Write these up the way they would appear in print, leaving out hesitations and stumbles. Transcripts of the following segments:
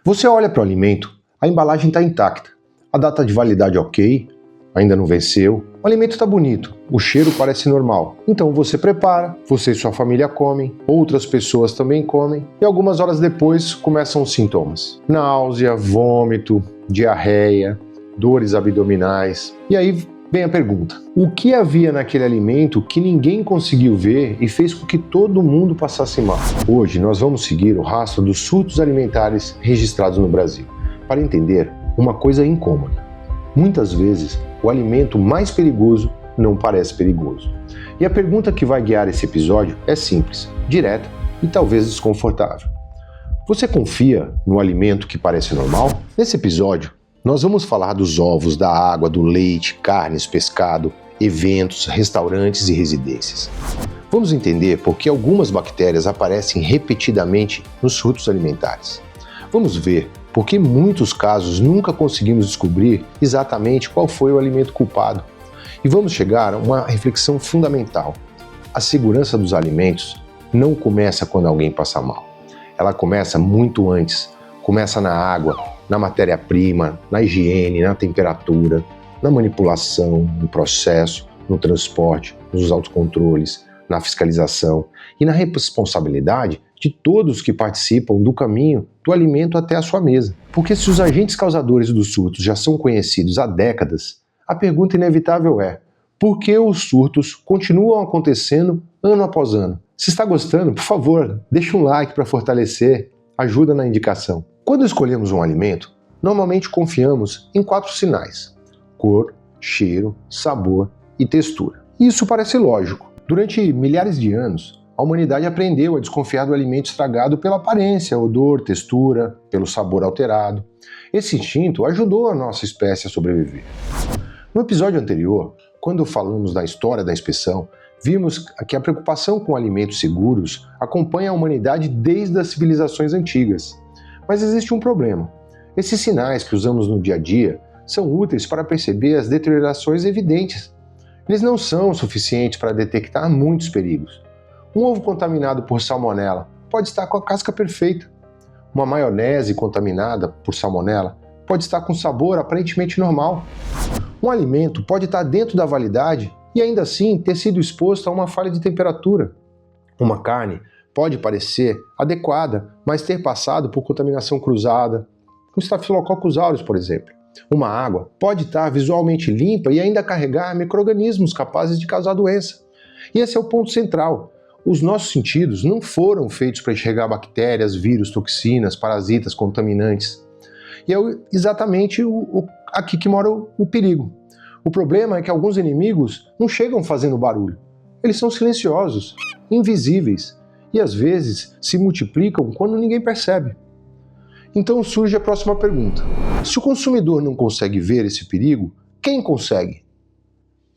Você olha para o alimento, a embalagem está intacta, a data de validade ok, ainda não venceu, o alimento está bonito, o cheiro parece normal. Então você prepara, você e sua família comem, outras pessoas também comem e algumas horas depois começam os sintomas. Náusea, vômito, diarreia, dores abdominais. E aí vem a pergunta: o que havia naquele alimento que ninguém conseguiu ver e fez com que todo mundo passasse mal? Hoje nós vamos seguir o rastro dos surtos alimentares registrados no Brasil, para entender uma coisa incômoda. Muitas vezes, o alimento mais perigoso não parece perigoso. E a pergunta que vai guiar esse episódio é simples, direta e talvez desconfortável. Você confia no alimento que parece normal? Nesse episódio, nós vamos falar dos ovos, da água, do leite, carnes, pescado, eventos, restaurantes e residências. Vamos entender por que algumas bactérias aparecem repetidamente nos surtos alimentares. Vamos ver por que em muitos casos nunca conseguimos descobrir exatamente qual foi o alimento culpado. E vamos chegar a uma reflexão fundamental. A segurança dos alimentos não começa quando alguém passa mal. Ela começa muito antes. Começa na água, na matéria-prima, na higiene, na temperatura, na manipulação, no processo, no transporte, nos autocontroles, na fiscalização e na responsabilidade de todos que participam do caminho do alimento até a sua mesa. Porque se os agentes causadores dos surtos já são conhecidos há décadas, a pergunta inevitável é: por que os surtos continuam acontecendo ano após ano? Se está gostando, por favor, deixa um like para fortalecer, ajuda na indicação. Quando escolhemos um alimento, normalmente confiamos em 4 sinais: cor, cheiro, sabor e textura. Isso parece lógico. Durante milhares de anos, a humanidade aprendeu a desconfiar do alimento estragado pela aparência, odor, textura, pelo sabor alterado. Esse instinto ajudou a nossa espécie a sobreviver. No episódio anterior, quando falamos da história da inspeção, vimos que a preocupação com alimentos seguros acompanha a humanidade desde as civilizações antigas. Mas existe um problema. Esses sinais que usamos no dia a dia são úteis para perceber as deteriorações evidentes. Eles não são suficientes para detectar muitos perigos. Um ovo contaminado por salmonela pode estar com a casca perfeita. Uma maionese contaminada por salmonela pode estar com sabor aparentemente normal. Um alimento pode estar dentro da validade e ainda assim ter sido exposto a uma falha de temperatura. Uma carne pode parecer adequada, mas ter passado por contaminação cruzada, com Staphylococcus aureus, por exemplo. Uma água pode estar visualmente limpa e ainda carregar micro-organismos capazes de causar doença. E esse é o ponto central. Os nossos sentidos não foram feitos para enxergar bactérias, vírus, toxinas, parasitas, contaminantes. E é exatamente aqui que mora o perigo. O problema é que alguns inimigos não chegam fazendo barulho. Eles são silenciosos, invisíveis e às vezes se multiplicam quando ninguém percebe. Então surge a próxima pergunta: se o consumidor não consegue ver esse perigo, quem consegue?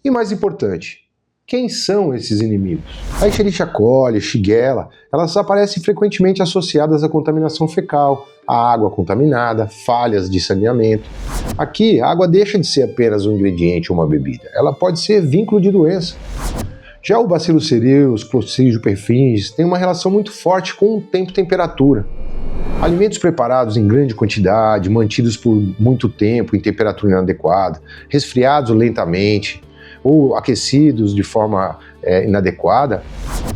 E mais importante, quem são esses inimigos? A Escherichia coli, Shigella, elas aparecem frequentemente associadas à contaminação fecal, à água contaminada, falhas de saneamento. Aqui, a água deixa de ser apenas um ingrediente ou uma bebida, ela pode ser vínculo de doença. Já o Bacillus cereus, Clostridium perfringens, tem uma relação muito forte com o tempo e temperatura. Alimentos preparados em grande quantidade, mantidos por muito tempo em temperatura inadequada, resfriados lentamente ou aquecidos de forma inadequada,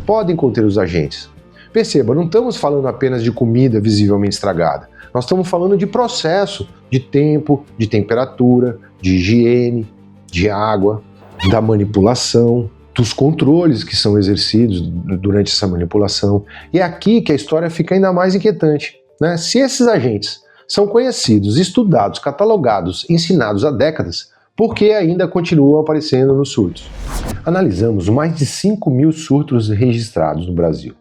podem conter os agentes. Perceba, não estamos falando apenas de comida visivelmente estragada. Nós estamos falando de processo, de tempo, de temperatura, de higiene, de água, da manipulação, dos controles que são exercidos durante essa manipulação. E é aqui que a história fica ainda mais inquietante, né? Se esses agentes são conhecidos, estudados, catalogados, ensinados há décadas, por que ainda continuam aparecendo nos surtos? Analisamos mais de 5.000 surtos registrados no Brasil.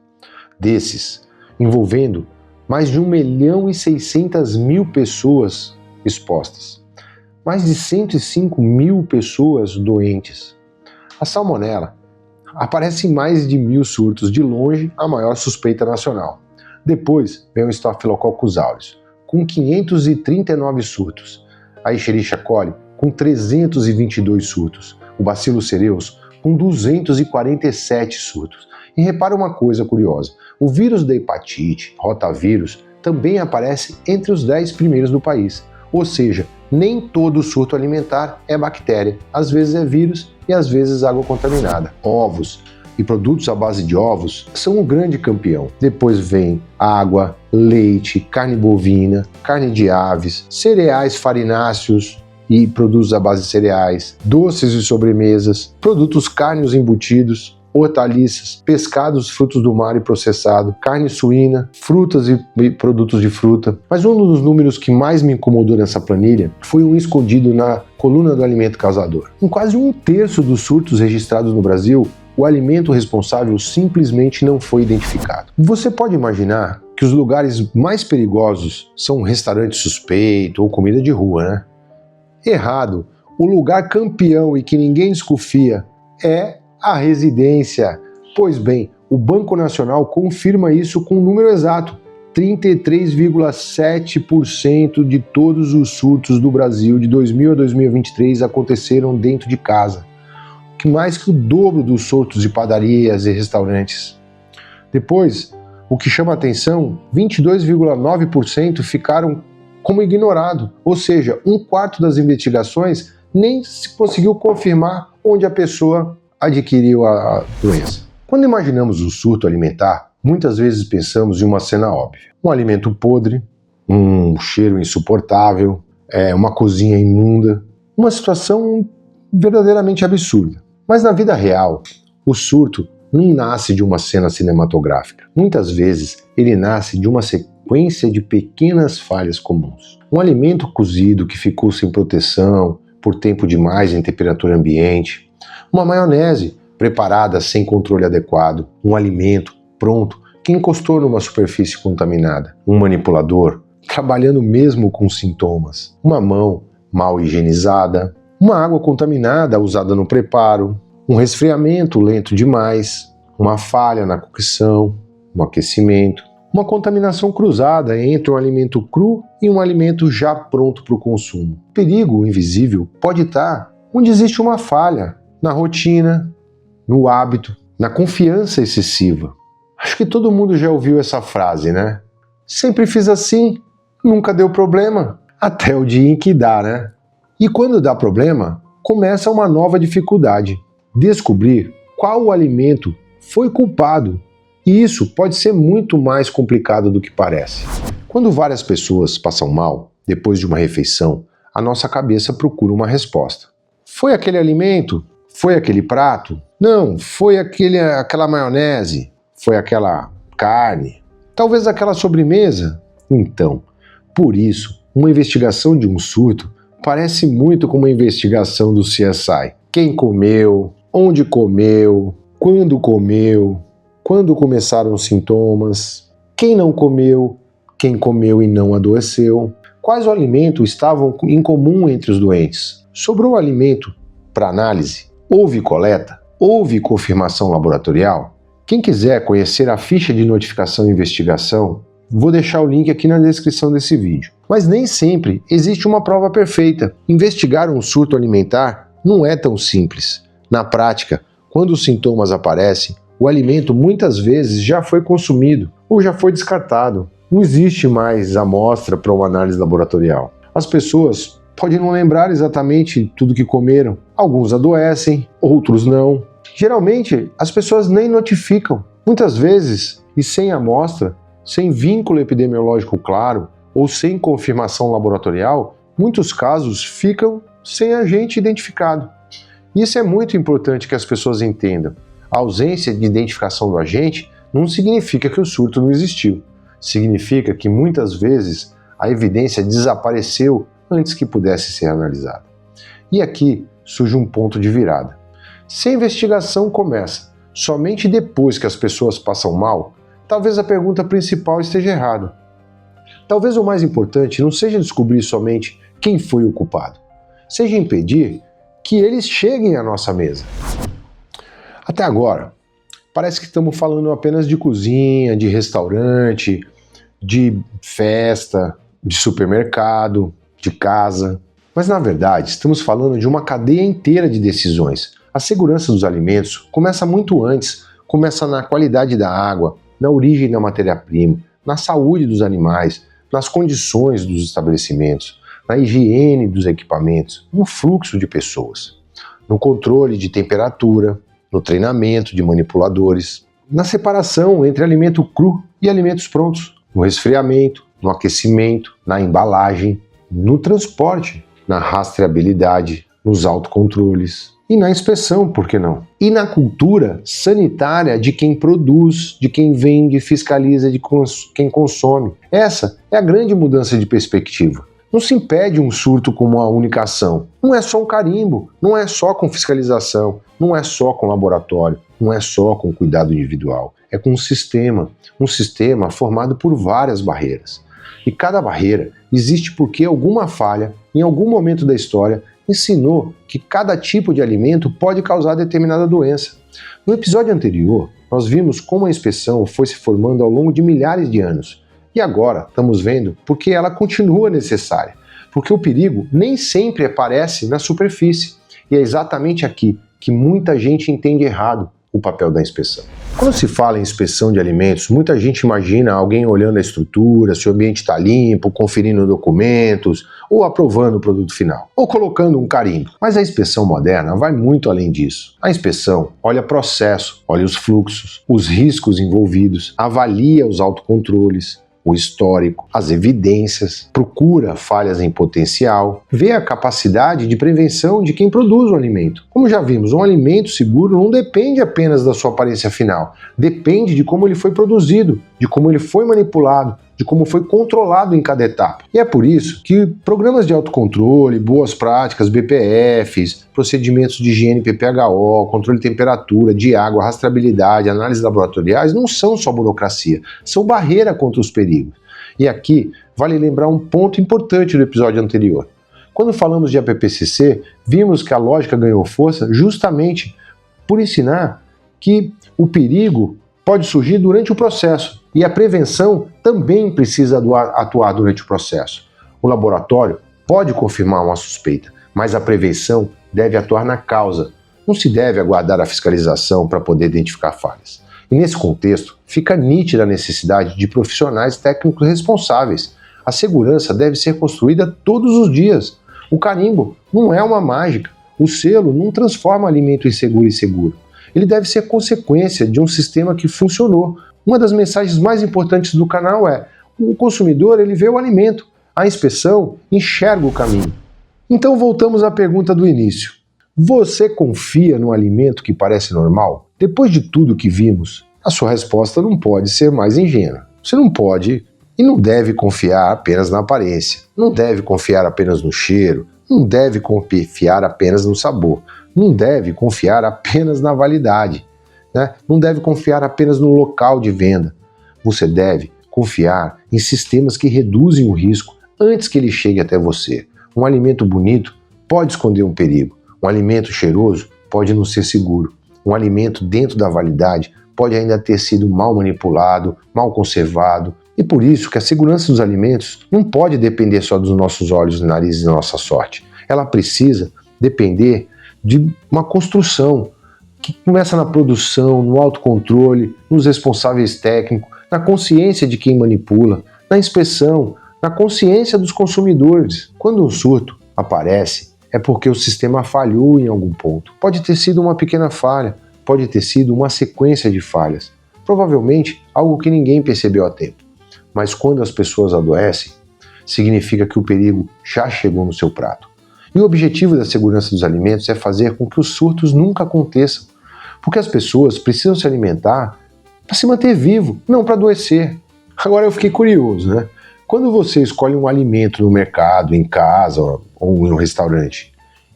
Desses, envolvendo mais de 1.600.000 pessoas expostas. Mais de 105.000 pessoas doentes. A salmonela aparece em mais de 1.000 surtos, de longe a maior suspeita nacional. Depois vem o Staphylococcus aureus, com 539 surtos. A Escherichia coli, com 322 surtos. O Bacillus cereus, com 247 surtos. E repara uma coisa curiosa, o vírus da hepatite, rotavírus, também aparece entre os 10 primeiros do país. Ou seja, nem todo surto alimentar é bactéria, às vezes é vírus e às vezes água contaminada. Ovos e produtos à base de ovos são o grande campeão. Depois vem água, leite, carne bovina, carne de aves, cereais farináceos e produtos à base de cereais, doces e sobremesas, produtos cárneos embutidos, hortaliças, pescados, frutos do mar e processado, carne suína, frutas e produtos de fruta. Mas um dos números que mais me incomodou nessa planilha foi um escondido na coluna do alimento causador. Em quase 1/3 dos surtos registrados no Brasil, o alimento responsável simplesmente não foi identificado. Você pode imaginar que os lugares mais perigosos são um restaurante suspeito ou comida de rua, né? Errado. O lugar campeão e que ninguém desconfia é a residência. Pois bem, o Banco Nacional confirma isso com um número exato. 33,7% de todos os surtos do Brasil de 2000 a 2023 aconteceram dentro de casa. Mais que o dobro dos surtos de padarias e restaurantes. Depois, o que chama a atenção, 22,9% ficaram como ignorado, ou seja, 1/4 das investigações nem se conseguiu confirmar onde a pessoa adquiriu a doença. Quando imaginamos o surto alimentar, muitas vezes pensamos em uma cena óbvia. Um alimento podre, um cheiro insuportável, uma cozinha imunda, uma situação verdadeiramente absurda. Mas na vida real, o surto não nasce de uma cena cinematográfica. Muitas vezes, ele nasce de uma sequência de pequenas falhas comuns. Um alimento cozido que ficou sem proteção por tempo demais em temperatura ambiente, uma maionese preparada sem controle adequado, um alimento pronto que encostou numa superfície contaminada, um manipulador trabalhando mesmo com sintomas, uma mão mal higienizada, uma água contaminada usada no preparo, um resfriamento lento demais, uma falha na cocção, no aquecimento, uma contaminação cruzada entre um alimento cru e um alimento já pronto para o consumo. O perigo invisível pode estar onde existe uma falha na rotina, no hábito, na confiança excessiva. Acho que todo mundo já ouviu essa frase, né? Sempre fiz assim, nunca deu problema, até o dia em que dá, né? E quando dá problema, começa uma nova dificuldade: descobrir qual o alimento foi culpado. E isso pode ser muito mais complicado do que parece. Quando várias pessoas passam mal depois de uma refeição, a nossa cabeça procura uma resposta. Foi aquele alimento? Foi aquele prato? Não, foi aquela maionese? Foi aquela carne? Talvez aquela sobremesa? Então, por isso, uma investigação de um surto parece muito com uma investigação do CSI. Quem comeu, onde comeu, quando começaram os sintomas, quem não comeu, quem comeu e não adoeceu, quais alimentos estavam em comum entre os doentes. Sobrou alimento para análise? Houve coleta? Houve confirmação laboratorial? Quem quiser conhecer a ficha de notificação e investigação, vou deixar o link aqui na descrição desse vídeo. Mas nem sempre existe uma prova perfeita. Investigar um surto alimentar não é tão simples. Na prática, quando os sintomas aparecem, o alimento muitas vezes já foi consumido ou já foi descartado. Não existe mais amostra para uma análise laboratorial. As pessoas podem não lembrar exatamente tudo que comeram. Alguns adoecem, outros não. Geralmente, as pessoas nem notificam. Muitas vezes, e sem amostra, sem vínculo epidemiológico claro ou sem confirmação laboratorial, muitos casos ficam sem agente identificado. Isso é muito importante que as pessoas entendam. A ausência de identificação do agente não significa que o surto não existiu. Significa que muitas vezes a evidência desapareceu antes que pudesse ser analisada. E aqui surge um ponto de virada. Se a investigação começa somente depois que as pessoas passam mal, talvez a pergunta principal esteja errada. Talvez o mais importante não seja descobrir somente quem foi o culpado, seja impedir que eles cheguem à nossa mesa. Até agora, parece que estamos falando apenas de cozinha, de restaurante, de festa, de supermercado, de casa. Mas na verdade, estamos falando de uma cadeia inteira de decisões. A segurança dos alimentos começa muito antes, começa na qualidade da água, na origem da matéria-prima, na saúde dos animais, nas condições dos estabelecimentos, na higiene dos equipamentos, no fluxo de pessoas, no controle de temperatura, no treinamento de manipuladores, na separação entre alimento cru e alimentos prontos, no resfriamento, no aquecimento, na embalagem, no transporte, na rastreabilidade, nos autocontroles e na inspeção, por que não? E na cultura sanitária de quem produz, de quem vende, fiscaliza, de quem consome. Essa é a grande mudança de perspectiva. Não se impede um surto com uma única ação. Não é só um carimbo, não é só com fiscalização, não é só com laboratório, não é só com cuidado individual. É com um sistema formado por várias barreiras. E cada barreira existe porque alguma falha, em algum momento da história, ensinou que cada tipo de alimento pode causar determinada doença. No episódio anterior, nós vimos como a inspeção foi se formando ao longo de milhares de anos. E agora estamos vendo porque ela continua necessária. Porque o perigo nem sempre aparece na superfície. E é exatamente aqui que muita gente entende errado o papel da inspeção. Quando se fala em inspeção de alimentos, muita gente imagina alguém olhando a estrutura, se o ambiente está limpo, conferindo documentos, ou aprovando o produto final, ou colocando um carimbo. Mas a inspeção moderna vai muito além disso. A inspeção olha processo, olha os fluxos, os riscos envolvidos, avalia os autocontroles, o histórico, as evidências, procura falhas em potencial, vê a capacidade de prevenção de quem produz o alimento. Como já vimos, um alimento seguro não depende apenas da sua aparência final, depende de como ele foi produzido, de como ele foi manipulado, de como foi controlado em cada etapa. E é por isso que programas de autocontrole, boas práticas, BPFs, procedimentos de higiene PPHO, controle de temperatura, de água, rastreabilidade, análises laboratoriais não são só burocracia, são barreira contra os perigos. E aqui vale lembrar um ponto importante do episódio anterior. Quando falamos de APPCC, vimos que a lógica ganhou força justamente por ensinar que o perigo pode surgir durante o processo e a prevenção também precisa atuar durante o processo. O laboratório pode confirmar uma suspeita, mas a prevenção deve atuar na causa. Não se deve aguardar a fiscalização para poder identificar falhas. E nesse contexto, fica nítida a necessidade de profissionais técnicos responsáveis. A segurança deve ser construída todos os dias. O carimbo não é uma mágica. O selo não transforma alimento inseguro em seguro. Ele deve ser consequência de um sistema que funcionou. Uma das mensagens mais importantes do canal é: o consumidor ele vê o alimento, a inspeção enxerga o caminho. Então voltamos à pergunta do início. Você confia no alimento que parece normal? Depois de tudo que vimos, a sua resposta não pode ser mais ingênua. Você não pode e não deve confiar apenas na aparência, não deve confiar apenas no cheiro, não deve confiar apenas no sabor, não deve confiar apenas na validade, né? Não deve confiar apenas no local de venda. Você deve confiar em sistemas que reduzem o risco antes que ele chegue até você. Um alimento bonito pode esconder um perigo. Um alimento cheiroso pode não ser seguro. Um alimento dentro da validade pode ainda ter sido mal manipulado, mal conservado. E por isso que a segurança dos alimentos não pode depender só dos nossos olhos, narizes e da nossa sorte. Ela precisa depender de uma construção que começa na produção, no autocontrole, nos responsáveis técnicos, na consciência de quem manipula, na inspeção, na consciência dos consumidores. Quando um surto aparece, é porque o sistema falhou em algum ponto. Pode ter sido uma pequena falha, pode ter sido uma sequência de falhas, provavelmente algo que ninguém percebeu a tempo. Mas quando as pessoas adoecem, significa que o perigo já chegou no seu prato. E o objetivo da segurança dos alimentos é fazer com que os surtos nunca aconteçam, porque as pessoas precisam se alimentar para se manter vivo, não para adoecer. Agora eu fiquei curioso, né? Quando você escolhe um alimento no mercado, em casa ou em um restaurante,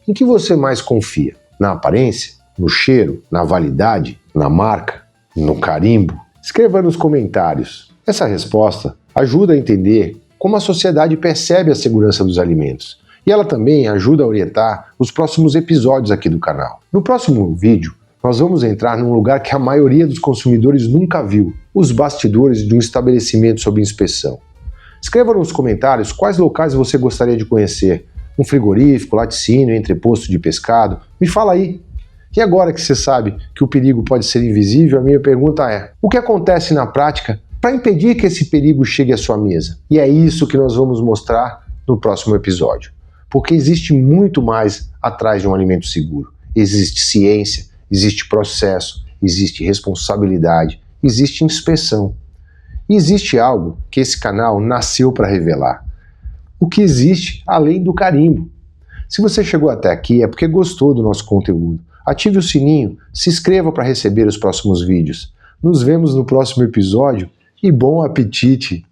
em que você mais confia? Na aparência? No cheiro? Na validade? Na marca? No carimbo? Escreva nos comentários. Essa resposta ajuda a entender como a sociedade percebe a segurança dos alimentos. E ela também ajuda a orientar os próximos episódios aqui do canal. No próximo vídeo, nós vamos entrar num lugar que a maioria dos consumidores nunca viu: os bastidores de um estabelecimento sob inspeção. Escreva nos comentários quais locais você gostaria de conhecer. Um frigorífico, laticínio, entreposto de pescado? Me fala aí. E agora que você sabe que o perigo pode ser invisível, a minha pergunta é: o que acontece na prática para impedir que esse perigo chegue à sua mesa. E é isso que nós vamos mostrar no próximo episódio. Porque existe muito mais atrás de um alimento seguro. Existe ciência, existe processo, existe responsabilidade, existe inspeção. E existe algo que esse canal nasceu para revelar. O que existe além do carimbo. Se você chegou até aqui é porque gostou do nosso conteúdo. Ative o sininho, se inscreva para receber os próximos vídeos. Nos vemos no próximo episódio e bom apetite!